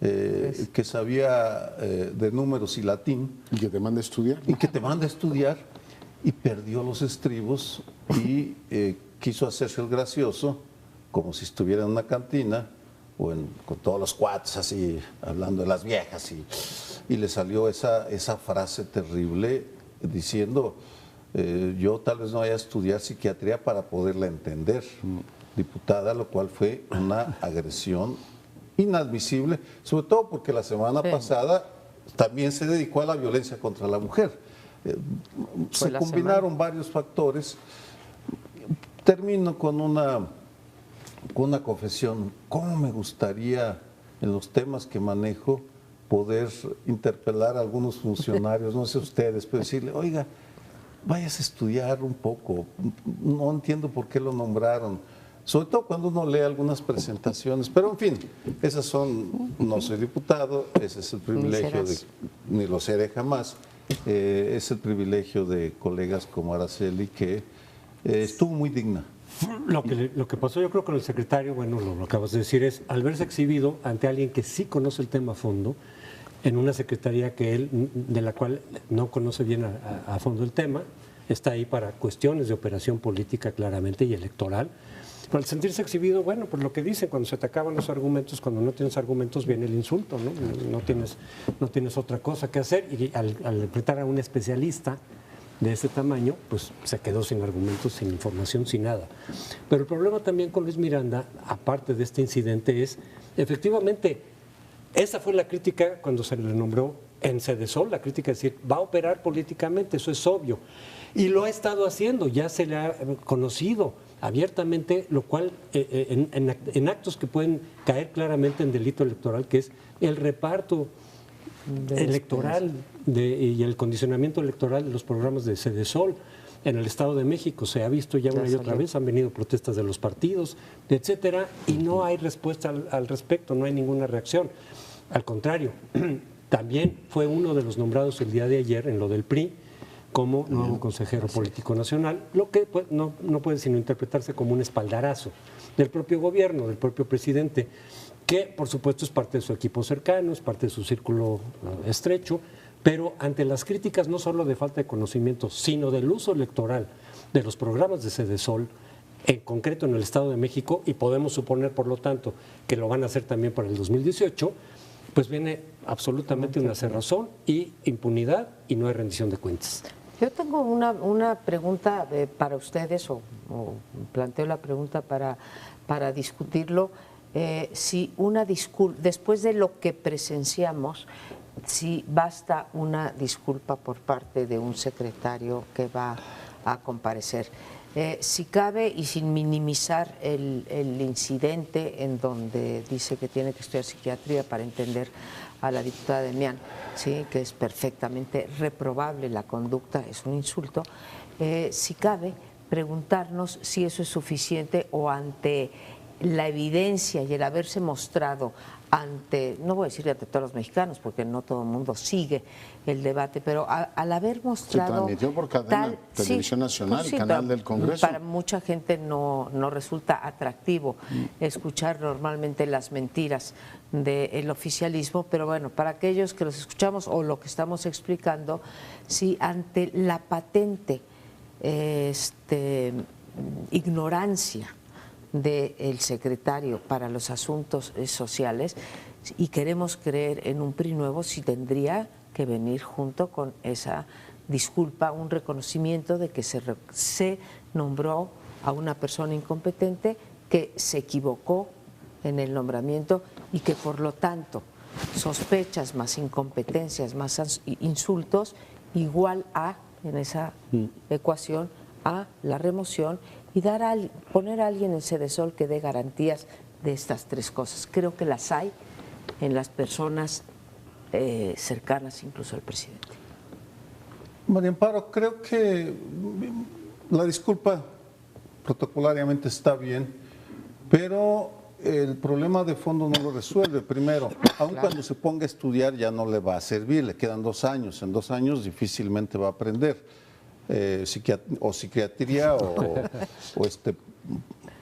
que sabía de números y latín. Y que te manda a estudiar. Y que te manda a estudiar, y perdió los estribos y quiso hacerse el gracioso, como si estuviera en una cantina, con todos los cuates así, hablando de las viejas, y le salió esa frase terrible diciendo, yo tal vez no vaya a estudiar psiquiatría para poderla entender, diputada, lo cual fue una agresión inadmisible, sobre todo porque la semana pasada también se dedicó a la violencia contra la mujer. Se combinaron varios factores. Termino con una confesión. ¿Cómo me gustaría, en los temas que manejo, poder interpelar a algunos funcionarios, no sé ustedes, pero decirle, oiga, vayas a estudiar un poco, no entiendo por qué lo nombraron, sobre todo cuando uno lee algunas presentaciones, pero en fin, esas son, no soy diputado, ese es el privilegio, ni lo seré jamás, es el privilegio de colegas como Araceli, que estuvo muy digna. Lo que pasó yo creo con el secretario, bueno, lo acabas de decir, es al verse exhibido ante alguien que sí conoce el tema a fondo, en una secretaría de la cual no conoce bien a fondo el tema, está ahí para cuestiones de operación política claramente y electoral. Pero al sentirse exhibido, bueno, pues lo que dicen, cuando se te acaban los argumentos, cuando no tienes argumentos viene el insulto, ¿no? No tienes otra cosa que hacer, y al enfrentar a un especialista de ese tamaño, pues se quedó sin argumentos, sin información, sin nada. Pero el problema también con Luis Miranda, aparte de este incidente, es efectivamente, esa fue la crítica cuando se le nombró en Sedesol, la crítica es decir, va a operar políticamente, eso es obvio. Y lo ha estado haciendo, ya se le ha conocido abiertamente, lo cual en actos que pueden caer claramente en delito electoral, que es el reparto electoral y el condicionamiento electoral de los programas de Sedesol en el Estado de México. Se ha visto ya una y otra vez, han venido protestas de los partidos, etcétera, y no hay respuesta al respecto, no hay ninguna reacción. Al contrario, también fue uno de los nombrados el día de ayer en lo del PRI como nuevo consejero político nacional, lo que pues, no puede sino interpretarse como un espaldarazo del propio gobierno, del propio presidente, que por supuesto es parte de su equipo cercano, es parte de su círculo estrecho, pero ante las críticas no solo de falta de conocimiento, sino del uso electoral de los programas de Sedesol, en concreto en el Estado de México, y podemos suponer por lo tanto que lo van a hacer también para el 2018, pues viene absolutamente una cerrazón y impunidad y no hay rendición de cuentas. Yo tengo una pregunta para ustedes, o planteo la pregunta para discutirlo. Si una disculpa, después de lo que presenciamos, si basta una disculpa por parte de un secretario que va a comparecer. Si cabe, y sin minimizar el incidente en donde dice que tiene que estudiar psiquiatría para entender a la diputada Demian, ¿sí?, que es perfectamente reprobable la conducta, es un insulto, si cabe preguntarnos si eso es suficiente o ante la evidencia y el haberse mostrado ante, no voy a decir ante todos los mexicanos, porque no todo el mundo sigue el debate, pero al haber mostrado... Se transmitió por cadena, Televisión Nacional, pues sí, canal del Congreso. Para mucha gente no resulta atractivo escuchar normalmente las mentiras del oficialismo, pero bueno, para aquellos que los escuchamos o lo que estamos explicando, si ante la patente ignorancia del secretario para los asuntos sociales y queremos creer en un PRI nuevo, sí tendría que venir junto con esa disculpa, un reconocimiento de que se nombró a una persona incompetente, que se equivocó en el nombramiento y que por lo tanto sospechas más incompetencias más insultos igual a, en esa ecuación, a la remoción y poner a alguien en Sedesol que dé garantías de estas tres cosas. Creo que las hay en las personas cercanas incluso al presidente. María Amparo, creo que la disculpa protocolariamente está bien, pero el problema de fondo no lo resuelve. Primero, aun cuando se ponga a estudiar ya no le va a servir, le quedan 2 años, en 2 años difícilmente va a aprender. Psiquiatría o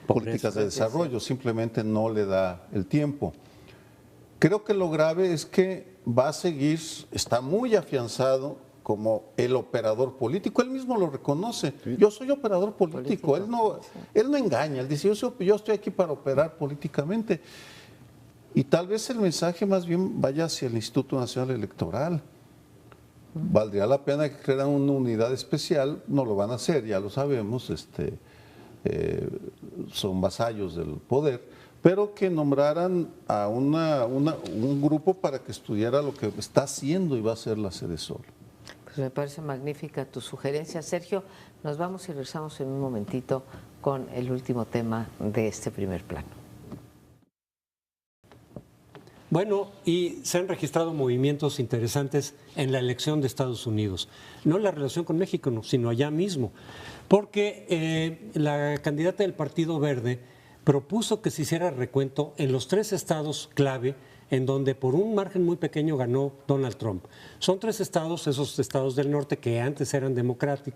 políticas de desarrollo, simplemente no le da el tiempo. Creo que lo grave es que va a seguir, está muy afianzado como el operador político, él mismo lo reconoce, yo soy operador político. Él no engaña, él dice yo estoy aquí para operar políticamente. Y tal vez el mensaje más bien vaya hacia el Instituto Nacional Electoral. Valdría la pena que crearan una unidad especial, no lo van a hacer, ya lo sabemos, son vasallos del poder, pero que nombraran a un grupo para que estudiara lo que está haciendo y va a hacer la Sedesol. Pues me parece magnífica tu sugerencia, Sergio. Nos vamos y regresamos en un momentito con el último tema de este primer plano. Bueno, y se han registrado movimientos interesantes en la elección de Estados Unidos. No en la relación con México, no, sino allá mismo. Porque la candidata del Partido Verde propuso que se hiciera recuento en los 3 estados clave en donde por un margen muy pequeño ganó Donald Trump. Son 3 estados, esos estados del norte que antes eran demócratas,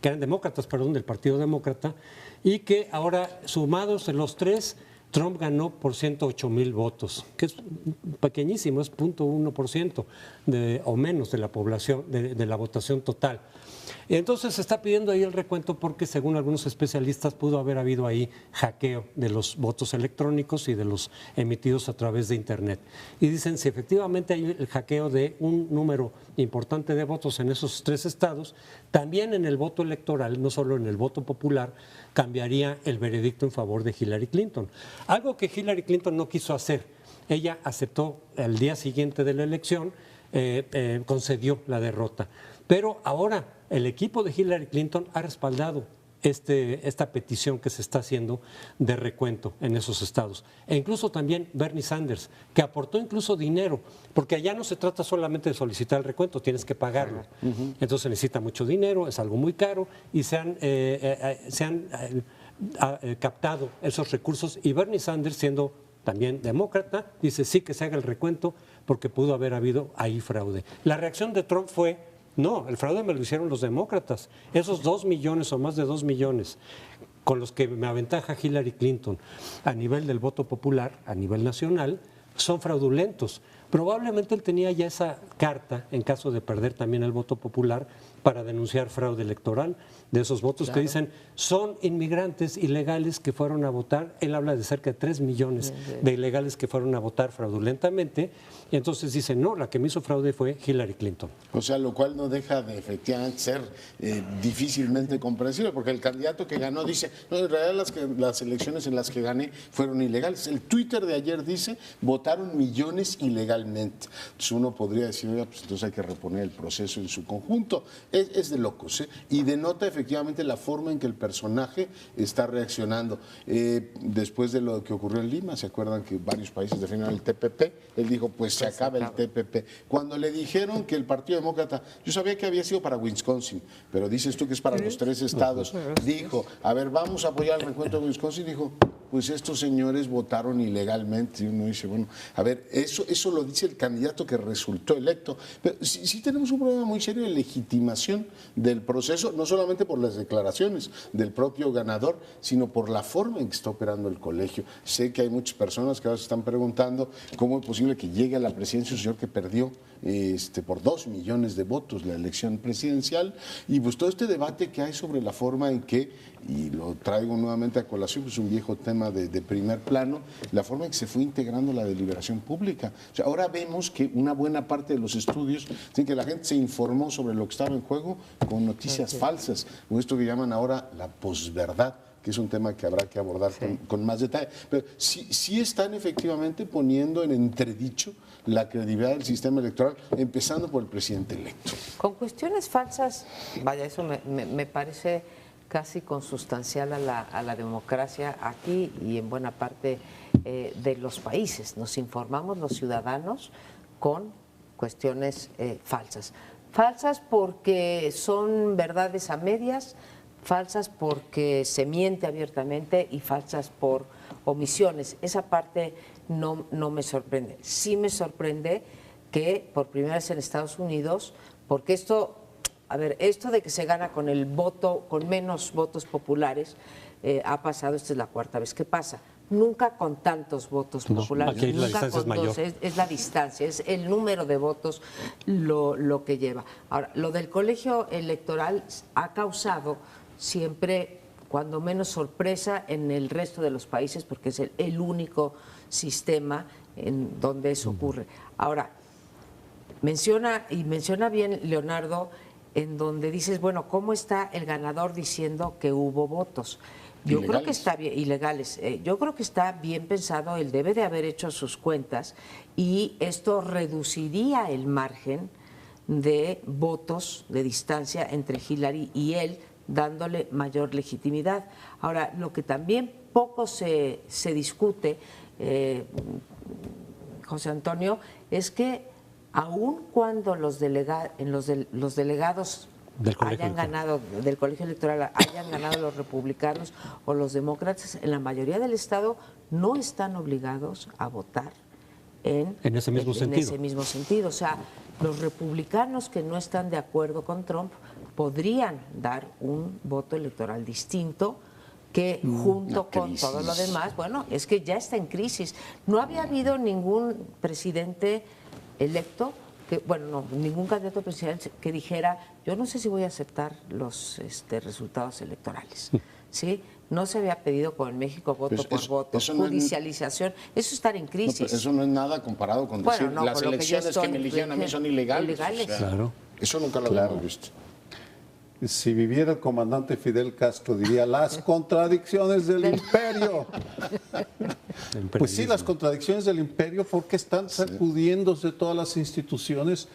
del Partido Demócrata, y que ahora sumados en los 3, Trump ganó por 108,000 votos, que es pequeñísimo, es 0.1% o menos de la población, de la votación total. Entonces se está pidiendo ahí el recuento porque según algunos especialistas pudo haber habido ahí hackeo de los votos electrónicos y de los emitidos a través de Internet. Y dicen, si efectivamente hay el hackeo de un número importante de votos en esos 3 estados, también en el voto electoral, no solo en el voto popular, cambiaría el veredicto en favor de Hillary Clinton. Algo que Hillary Clinton no quiso hacer. Ella aceptó al día siguiente de la elección, concedió la derrota. Pero ahora el equipo de Hillary Clinton ha respaldado esta petición que se está haciendo de recuento en esos estados. E incluso también Bernie Sanders, que aportó incluso dinero, porque allá no se trata solamente de solicitar el recuento, tienes que pagarlo. Entonces se necesita mucho dinero, es algo muy caro y se han captado esos recursos. Y Bernie Sanders, siendo también demócrata, dice sí que se haga el recuento porque pudo haber habido ahí fraude. La reacción de Trump fue: no, el fraude me lo hicieron los demócratas. Esos 2 millones o más de 2 millones con los que me aventaja Hillary Clinton a nivel del voto popular, a nivel nacional, son fraudulentos. Probablemente él tenía ya esa carta, en caso de perder también el voto popular, para denunciar fraude electoral de esos votos que dicen son inmigrantes ilegales que fueron a votar. Él habla de cerca de 3 millones de ilegales que fueron a votar fraudulentamente. Y entonces dice, no, la que me hizo fraude fue Hillary Clinton. O sea, lo cual no deja de efectivamente ser difícilmente comprensible, porque el candidato que ganó dice, no, en realidad las elecciones en las que gané fueron ilegales. El Twitter de ayer dice, votaron millones ilegalmente. Entonces uno podría decir, oiga, pues entonces hay que reponer el proceso en su conjunto. Es de locos, ¿eh? Y denota efectivamente la forma en que el personaje está reaccionando. Después de lo que ocurrió en Lima, ¿se acuerdan que varios países definieron el TPP? Él dijo, pues se acaba el TPP. Cuando le dijeron que el Partido Demócrata, yo sabía que había sido para Wisconsin, pero dices tú que es para los 3 estados, dijo, a ver, vamos a apoyar el recuento de Wisconsin, dijo, pues estos señores votaron ilegalmente. Y uno dice, bueno, a ver, eso lo dice el candidato que resultó electo. Pero sí tenemos un problema muy serio de legitimación del proceso, no solamente por las declaraciones del propio ganador, sino por la forma en que está operando el colegio. Sé que hay muchas personas que ahora se están preguntando cómo es posible que llegue a la presidencia un señor que perdió por 2 millones de votos la elección presidencial, y pues todo este debate que hay sobre la forma en que, y lo traigo nuevamente a colación, pues un viejo tema de primer plano, la forma en que se fue integrando la deliberación pública. O sea, ahora vemos que una buena parte de los estudios dicen que la gente se informó sobre lo que estaba en juego con noticias falsas, o esto que llaman ahora la posverdad, que es un tema que habrá que abordar con más detalle. Pero sí están efectivamente poniendo en entredicho la credibilidad del sistema electoral, empezando por el presidente electo. Con cuestiones falsas, vaya, eso me parece casi consustancial a la democracia aquí y en buena parte de los países. Nos informamos los ciudadanos con cuestiones falsas. Falsas porque son verdades a medias, falsas porque se miente abiertamente y falsas por omisiones. Esa parte no me sorprende. Sí me sorprende que por primera vez en Estados Unidos, porque esto de que se gana con el voto, con menos votos populares, ha pasado, esta es la 4ª vez que pasa. Nunca con tantos votos populares, aquí la nunca distancia con es mayor. 2, es la distancia, es el número de votos lo que lleva. Ahora, lo del colegio electoral ha causado siempre cuando menos sorpresa en el resto de los países, porque es el único sistema en donde eso ocurre. Ahora, menciona bien Leonardo, en donde dices, bueno, ¿cómo está el ganador diciendo que hubo votos? Yo creo que está bien, ilegales. Yo creo que está bien pensado, él debe de haber hecho sus cuentas y esto reduciría el margen de votos de distancia entre Hillary y él, dándole mayor legitimidad. Ahora, lo que también poco se discute, José Antonio, es que aun cuando los delegados hayan ganado del colegio electoral, hayan ganado los republicanos o los demócratas, en la mayoría del estado no están obligados a votar en ese mismo sentido. O sea, los republicanos que no están de acuerdo con Trump podrían dar un voto electoral distinto que junto con todo lo demás, bueno, es que ya está en crisis. No había habido ningún presidente electo, ningún candidato presidencial que dijera, yo no sé si voy a aceptar los resultados electorales, ¿sí? No se había pedido con México voto por voto, judicialización, eso es estar en crisis. No, pero eso no es nada comparado con decir las elecciones que me eligieron a mí son ilegales. O sea, claro. Eso nunca lo habíamos visto. Si viviera el comandante Fidel Castro, diría las contradicciones del imperio. Pues sí, las contradicciones del imperio, porque están sacudiéndose todas las instituciones,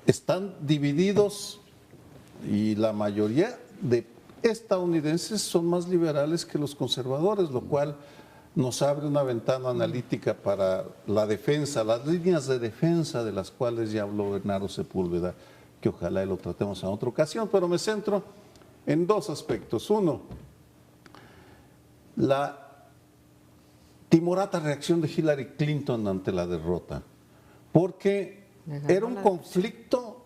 están divididos y la mayoría de estadounidenses son más liberales que los conservadores, lo cual nos abre una ventana analítica para la defensa, las líneas de defensa de las cuales ya habló Bernardo Sepúlveda, que ojalá lo tratemos en otra ocasión, pero me centro en dos aspectos. Uno, la timorata reacción de Hillary Clinton ante la derrota, porque era un conflicto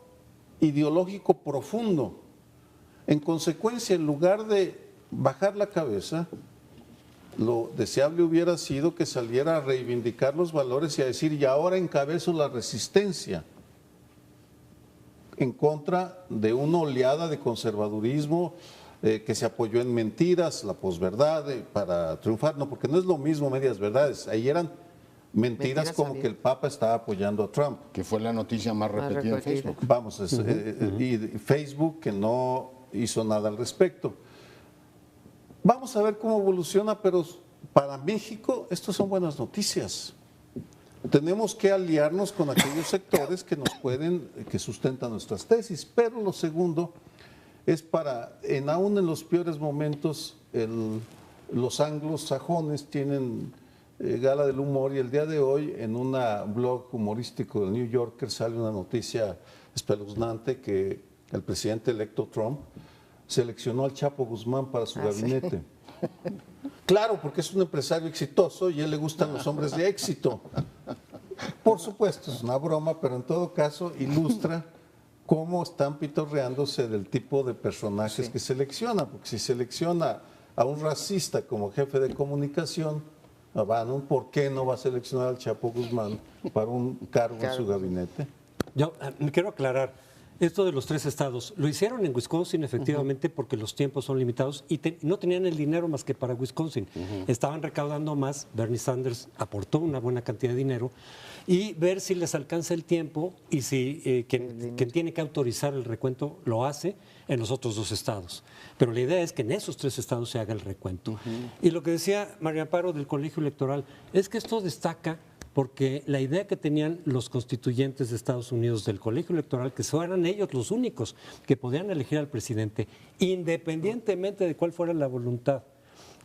ideológico profundo. En consecuencia, en lugar de bajar la cabeza, lo deseable hubiera sido que saliera a reivindicar los valores y a decir, y ahora encabezo la resistencia en contra de una oleada de conservadurismo que se apoyó en mentiras, la posverdad, para triunfar. No, porque no es lo mismo medias verdades. Ahí eran mentiras como que el Papa estaba apoyando a Trump. Que fue la noticia más repetida en Facebook. Vamos, y Facebook que no hizo nada al respecto. Vamos a ver cómo evoluciona, pero para México estas son buenas noticias. Tenemos que aliarnos con aquellos sectores que sustentan nuestras tesis, pero lo segundo es aún en los peores momentos, los anglosajones tienen gala del humor, y el día de hoy en un blog humorístico del New Yorker sale una noticia espeluznante que el presidente electo Trump seleccionó al Chapo Guzmán para su gabinete. ¿Sí? Claro, porque es un empresario exitoso y a él le gustan los hombres de éxito. Por supuesto, es una broma, pero en todo caso ilustra cómo están pitorreándose del tipo de personajes que selecciona, porque si selecciona a un racista como jefe de comunicación, ¿por qué no va a seleccionar al Chapo Guzmán para un cargo en su gabinete? Yo me quiero aclarar. Esto de los 3 estados, lo hicieron en Wisconsin efectivamente porque los tiempos son limitados y no tenían el dinero más que para Wisconsin. Estaban recaudando más, Bernie Sanders aportó una buena cantidad de dinero y ver si les alcanza el tiempo y si quien tiene que autorizar el recuento lo hace en los otros 2 estados. Pero la idea es que en esos 3 estados se haga el recuento. Y lo que decía María Amparo del Colegio Electoral es que esto destaca porque la idea que tenían los constituyentes de Estados Unidos del colegio electoral, que eran ellos los únicos que podían elegir al presidente, independientemente de cuál fuera la voluntad,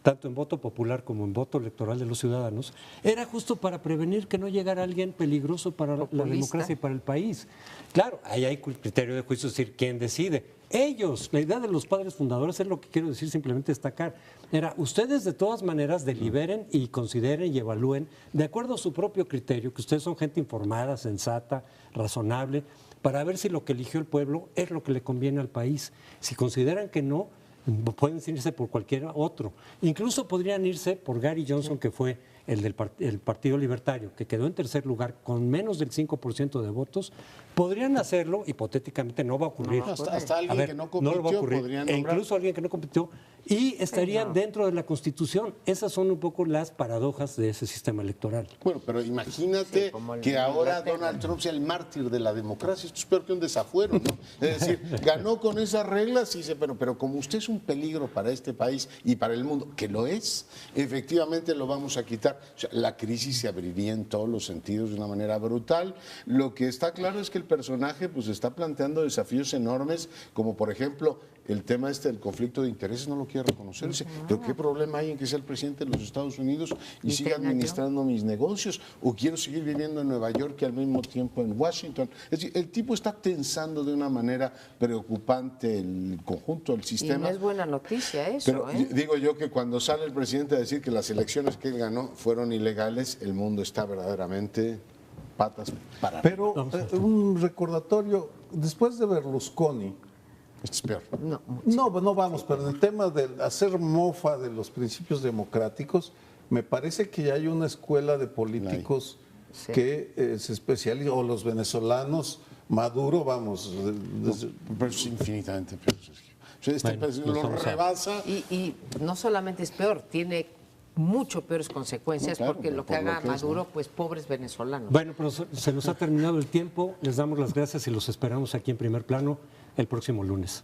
tanto en voto popular como en voto electoral de los ciudadanos, era justo para prevenir que no llegara alguien peligroso para la democracia y para el país. Claro, ahí hay criterio de juicio, es decir, ¿quién decide? Ellos, la idea de los padres fundadores es lo que quiero decir, simplemente destacar. Era, ustedes de todas maneras deliberen y consideren y evalúen de acuerdo a su propio criterio, que ustedes son gente informada, sensata, razonable, para ver si lo que eligió el pueblo es lo que le conviene al país. Si consideran que no, pueden irse por cualquier otro. Incluso podrían irse por Gary Johnson, que fue el Partido Libertario, que quedó en tercer lugar con menos del 5% de votos. Podrían hacerlo, hipotéticamente no va a ocurrir. Hasta alguien que no compitió no lo va a ocurrir. podrían E nombrar. incluso alguien que no compitió. Y estarían dentro de la Constitución. Esas son un poco las paradojas de ese sistema electoral. Bueno, pero imagínate que ahora Donald Trump sea el mártir de la democracia. Esto es peor que un desafuero, ¿no? Es decir, ganó con esas reglas y dice, pero como usted es un peligro para este país y para el mundo, que lo es, efectivamente lo vamos a quitar. O sea, la crisis se abriría en todos los sentidos de una manera brutal. Lo que está claro es que el personaje pues está planteando desafíos enormes, como por ejemplo el tema del conflicto de intereses, no lo quiere reconocer. Dice, pero ¿qué problema hay en que sea el presidente de los Estados Unidos y siga administrando mis negocios? ¿O quiero seguir viviendo en Nueva York y al mismo tiempo en Washington? Es decir, el tipo está tensando de una manera preocupante el conjunto del sistema. Y no es buena noticia eso. Pero digo yo que cuando sale el presidente a decir que las elecciones que él ganó fueron ilegales, el mundo está verdaderamente patas para arriba. Pero un recordatorio, después de Berlusconi, Esto es peor. no vamos, pero en el tema de hacer mofa de los principios democráticos, me parece que ya hay una escuela de políticos que se especializa, o los venezolanos, Maduro, vamos. Pero es infinitamente peor, Sergio. O sea, este país lo rebasa. Y no solamente es peor, tiene mucho peores consecuencias, Claro, porque lo que por lo haga que es, Maduro, ¿no? pues pobres venezolanos. Bueno, pero se nos ha terminado el tiempo. Les damos las gracias y los esperamos aquí en Primer Plano el próximo lunes.